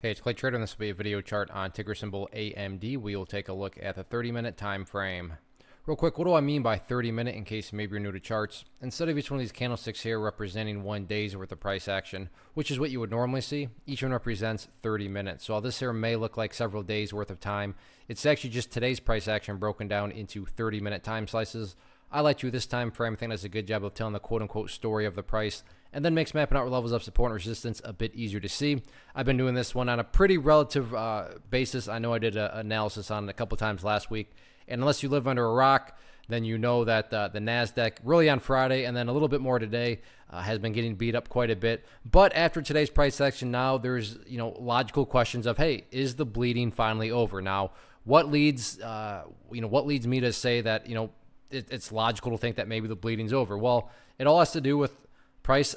Hey, it's Clay Trader, and this will be a video chart on ticker symbol AMD. We will take a look at the 30-minute time frame. Real quick, what do I mean by 30-minute in case maybe you're new to charts? Instead of each one of these candlesticks here representing 1 day's worth of price action, which is what you would normally see, each one represents 30 minutes. So while this here may look like several days worth of time, it's actually just today's price action broken down into 30-minute time slices. I like to do this time frame. I think that's a good job of telling the quote-unquote story of the price, and then makes mapping out levels of support and resistance a bit easier to see. I've been doing this one on a pretty relative basis. I know I did an analysis on it a couple times last week, and unless you live under a rock, then you know that the NASDAQ really on Friday and then a little bit more today has been getting beat up quite a bit. But after today's price action, now there's logical questions of, hey, is the bleeding finally over? Now, what leads what leads me to say that it's logical to think that maybe the bleeding's over? Well, it all has to do with price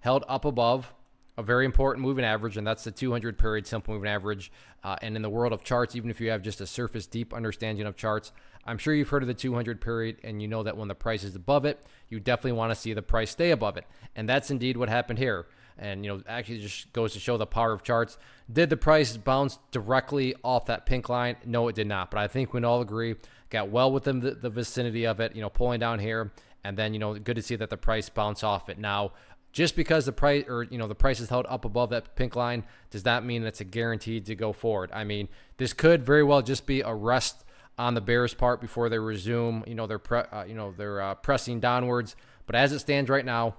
held up above a very important moving average, and that's the 200 period simple moving average. And in the world of charts, even if you have just a surface deep understanding of charts, I'm sure you've heard of the 200 period, and you know that when the price is above it, you definitely want to see the price stay above it. And that's indeed what happened here. And actually just goes to show the power of charts. Did the price bounce directly off that pink line? No, it did not. But I think we can all agree, got well within the vicinity of it, pulling down here. And then, good to see that the price bounced off it. Now, just because the price the price is held up above that pink line does not mean it's a guaranteed to go forward. I mean, this could very well just be a rest on the bears part before they resume, they're pressing downwards. But as it stands right now,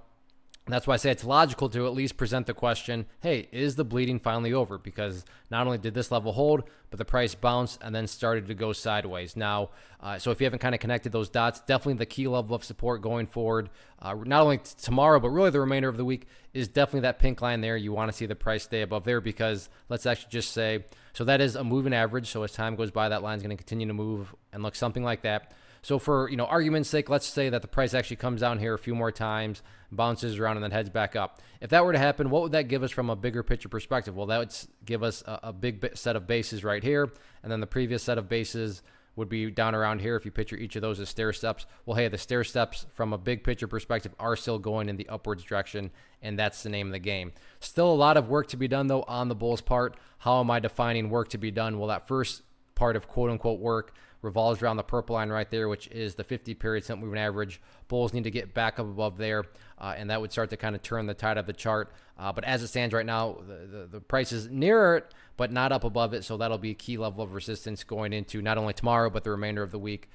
that's why I say it's logical to at least present the question, hey, is the bleeding finally over? Because not only did this level hold, but the price bounced and then started to go sideways. Now, so if you haven't kind of connected those dots, definitely the key level of support going forward, not only tomorrow, but really the remainder of the week, is definitely that pink line there. You want to see the price stay above there because let's actually just say, so that is a moving average. So as time goes by, that line is going to continue to move and look something like that. So for argument's sake, let's say that the price actually comes down here a few more times, bounces around, and then heads back up. If that were to happen, what would that give us from a bigger picture perspective? Well, that would give us a big set of bases right here, and then the previous set of bases would be down around here if you picture each of those as stair steps. Well, hey, the stair steps from a big picture perspective are still going in the upwards direction, and that's the name of the game. Still a lot of work to be done, though, on the bulls part. How am I defining work to be done? Well, that first part of quote-unquote work revolves around the purple line right there, which is the 50 period simple moving average. Bulls need to get back up above there, and that would start to kind of turn the tide of the chart. But as it stands right now, the price is nearer it, but not up above it. So that'll be a key level of resistance going into not only tomorrow, but the remainder of the week.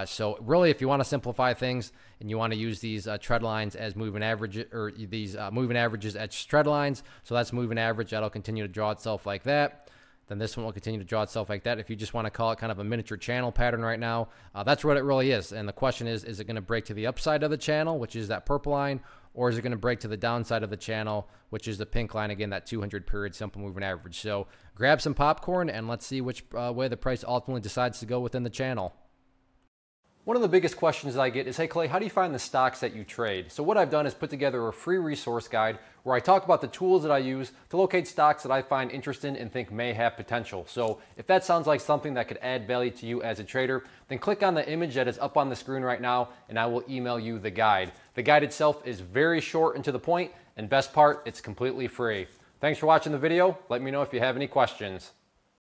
So really, if you want to simplify things and you want to use these trend lines as moving averages, or these moving averages as trend lines, so that's moving average. That'll continue to draw itself like that. Then this one will continue to draw itself like that. If you just want to call it kind of a miniature channel pattern right now, that's what it really is. And the question is it going to break to the upside of the channel, which is that purple line, or is it going to break to the downside of the channel, which is the pink line, again, that 200 period simple moving average? So grab some popcorn and let's see which way the price ultimately decides to go within the channel. One of the biggest questions that I get is, hey Clay, how do you find the stocks that you trade? So what I've done is put together a free resource guide where I talk about the tools that I use to locate stocks that I find interesting and think may have potential. So if that sounds like something that could add value to you as a trader, then click on the image that is up on the screen right now and I will email you the guide. The guide itself is very short and to the point, and best part, it's completely free. Thanks for watching the video. Let me know if you have any questions.